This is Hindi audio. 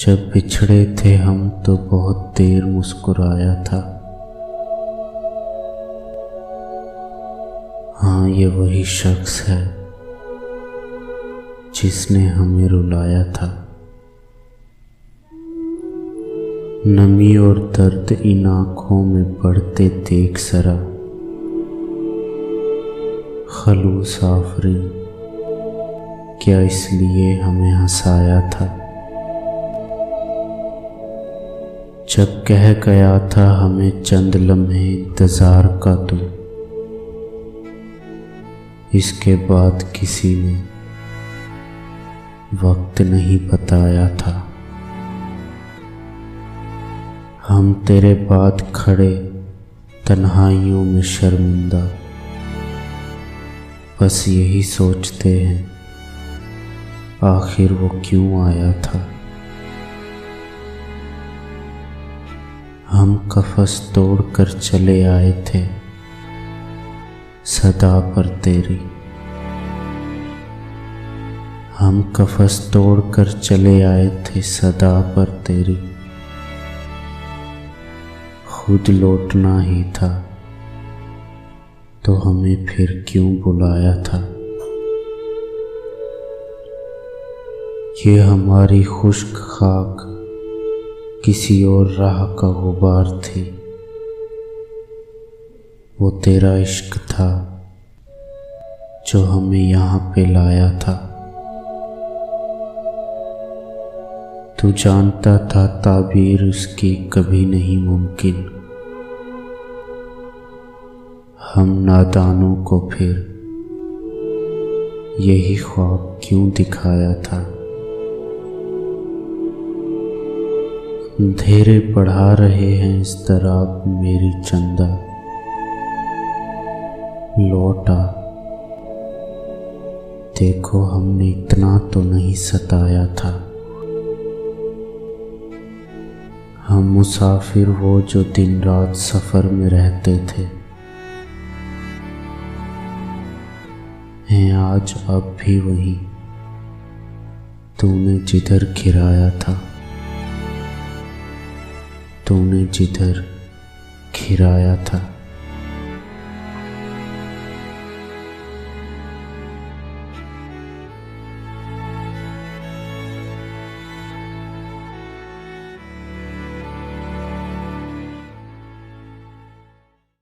जब बिछड़े थे हम तो बहुत देर मुस्कुराया था। हाँ, ये वही शख्स है जिसने हमें रुलाया था। नमी और दर्द इन आँखों में बढ़ते देख सरा, खलूस आफरीन क्या इसलिए हमें हंसाया था। जब कह गया था हमें चंद लम्हे इंतजार का तुम, इसके बाद किसी ने वक्त नहीं बताया था। हम तेरे बाद खड़े तन्हाइयों में शर्मिंदा, बस यही सोचते हैं आखिर वो क्यों आया था। हम कफस तोड़कर चले आए थे सदा पर तेरी, हम कफस तोड़कर चले आए थे सदा पर तेरी। खुद लौटना ही था तो हमें फिर क्यों बुलाया था। ये हमारी खुश्क खाक किसी और राह का गुबार थी, वो तेरा इश्क था जो हमें यहाँ पे लाया था। तू जानता था ताबीर उसकी कभी नहीं मुमकिन, हम नादानों को फिर यही ख्वाब क्यों दिखाया था। अंधेरे बढ़ा रहे हैं इस तरह मेरी चंदा, लौटा देखो हमने इतना तो नहीं सताया था। हम मुसाफिर वो जो दिन रात सफर में रहते थे, हैं आज अब भी वही तूने जिधर गिराया था, तूने जिधर गिराया था।